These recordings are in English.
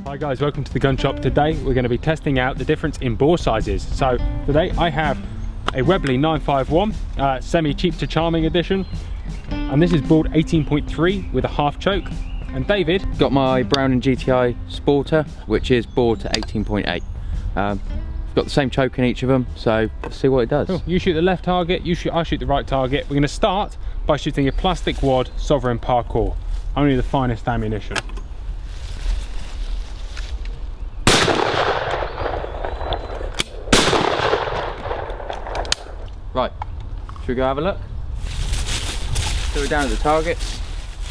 Hi guys, welcome to the gun shop. Today we're going to be testing out the difference in bore sizes. So today I have a Webley 951 semi cheap to charming edition, and this is bored 18.3 with a half choke. And David got my Browning GTI Sporter, which is bored to 18.8. Got the same choke in each of them, so let's see what it does. Cool. You shoot the left target, I shoot the right target. We're going to start by shooting a plastic wad Sovereign Parkour, only the finest ammunition. Right, should we go have a look? So we're down at the targets.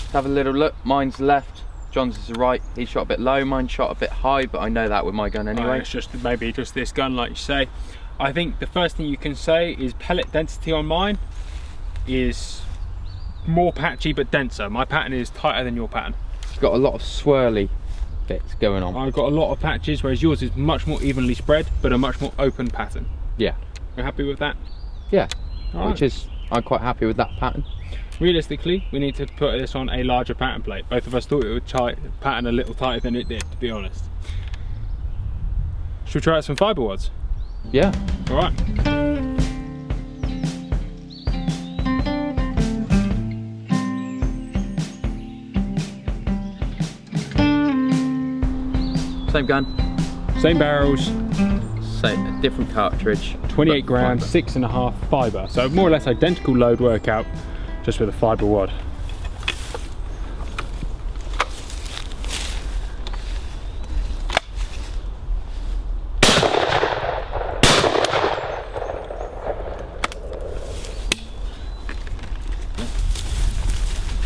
Let's have a little look. Mine's left, John's is the right. He shot a bit low, mine shot a bit high, but I know that with my gun anyway. It's just maybe just this gun, like you say. I think the first thing you can say is pellet density on mine is more patchy but denser. My pattern is tighter than your pattern. It's got a lot of swirly bits going on. I've got a lot of patches, whereas yours is much more evenly spread, but a much more open pattern. Yeah. You're happy with that? Yeah, Right. I'm quite happy with that pattern. Realistically, we need to put this on a larger pattern plate. Both of us thought it would pattern a little tighter than it did, to be honest. Should we try out some fibre wads? Yeah. All right. Same gun. Same barrels. Same, different cartridge. 28 grams, 6.5 fibre. So more or less identical load workout, just with a fibre wad.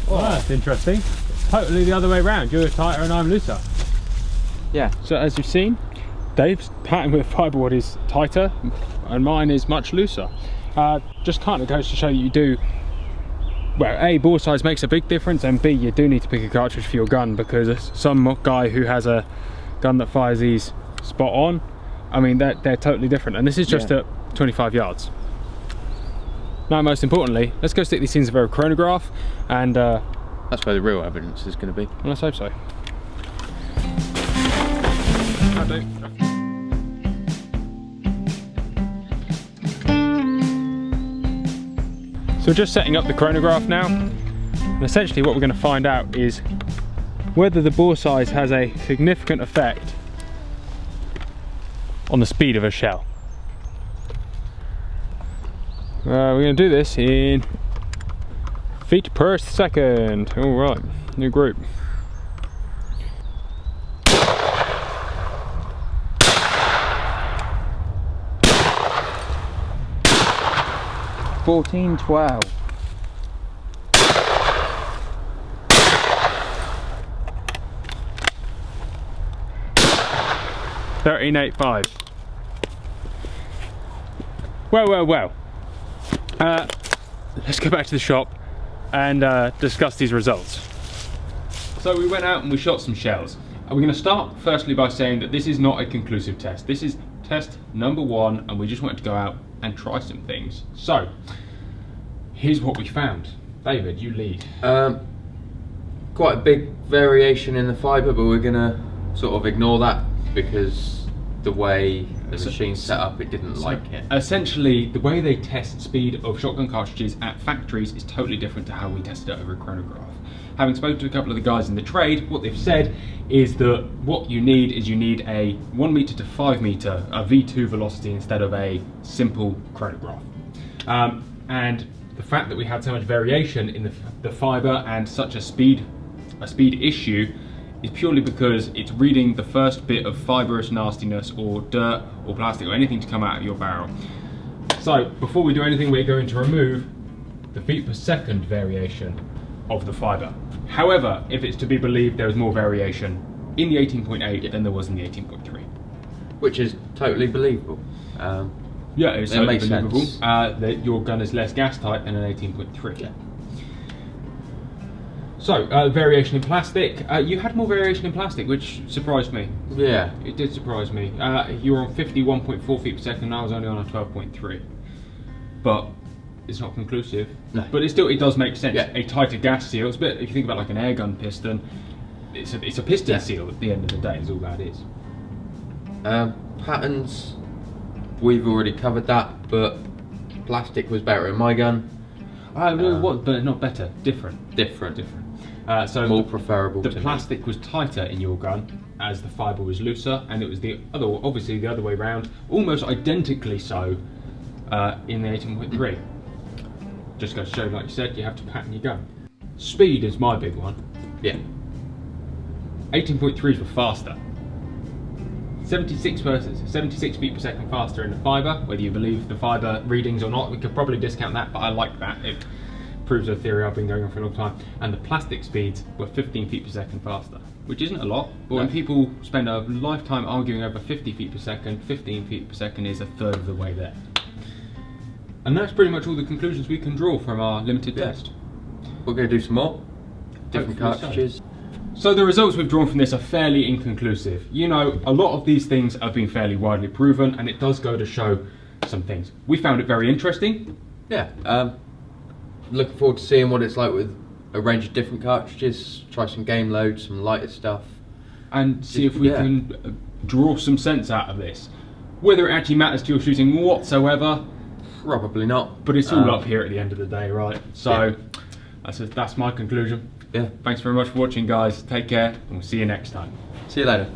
Oh, that's interesting. It's totally the other way around. You're tighter and I'm looser. Yeah. So as you've seen, Dave's pattern with fibre wad is tighter and mine is much looser. Just kind of goes to show you do, well, A, bore size makes a big difference, and B, you do need to pick a cartridge for your gun, because some guy who has a gun that fires these spot on, I mean, they're totally different, and this is just at 25 yards. Now, most importantly, let's go stick these things over a chronograph, and that's where the real evidence is going to be. well, let's hope so. So we're just setting up the chronograph now, and essentially what we're going to find out is whether the bore size has a significant effect on the speed of a shell. We're going to do this in feet per second. All right, new group. $14.12. 13.85. Well. Let's go back to the shop and discuss these results. So we went out and we shot some shells. And we're going to start firstly by saying that this is not a conclusive test. This is test number 1, and we just wanted to go out and try some things. So here's what we found. David, you lead. Quite a big variation in the fibre, but we're gonna sort of ignore that because the way the machine's set up, it didn't like it. Essentially, the way they test speed of shotgun cartridges at factories is totally different to how we tested it over a chronograph. Having spoken to a couple of the guys in the trade, what they've said is that what you need is a 1 meter to 5 meter, a V2 velocity instead of a simple chronograph. And the fact that we had so much variation in the fibre and such a speed issue is purely because it's reading the first bit of fibrous nastiness or dirt or plastic or anything to come out of your barrel. So before we do anything, we're going to remove the feet per second variation of the fibre. However, if it's to be believed, there is more variation in the 18.8 than there was in the 18.3. Which is totally believable. Yeah, it's totally makes believable sense. that your gun is less gas tight than an 18.3. Yeah. So, variation in plastic. You had more variation in plastic, which surprised me. Yeah. It did surprise me. You were on 51.4 feet per second, and I was only on a 12.3. But it's not conclusive. No. But it does make sense. Yeah. A tighter gas seal, it's a bit, if you think about like an air gun piston, it's a piston seal at the end of the day. Is all that is. Patterns, we've already covered that, but plastic was better in my gun. What? But not better. Different. Different. So more preferable. The plastic was tighter in your gun, as the fibre was looser, and it was obviously the other way round, almost identically so in the 18.3. Just goes to show, like you said, you have to pattern your gun. Speed is my big one. Yeah. 18.3s were faster. 76 feet per second faster in the fibre. Whether you believe the fibre readings or not, we could probably discount that, but I like that. It proves a theory I've been going on for a long time. And the plastic speeds were 15 feet per second faster, which isn't a lot, but when people spend a lifetime arguing over 50 feet per second, 15 feet per second is a third of the way there. And that's pretty much all the conclusions we can draw from our limited test. We're going to do some more. Different cartridges. So the results we've drawn from this are fairly inconclusive. You know, a lot of these things have been fairly widely proven, and it does go to show some things. We found it very interesting. Yeah. Looking forward to seeing what it's like with a range of different cartridges, try some game loads, some lighter stuff. And see if we can draw some sense out of this. Whether it actually matters to your shooting whatsoever, probably not. But it's all up here at the end of the day, right? So that's my conclusion. Yeah. Thanks very much for watching, guys. Take care, and we'll see you next time. See you later.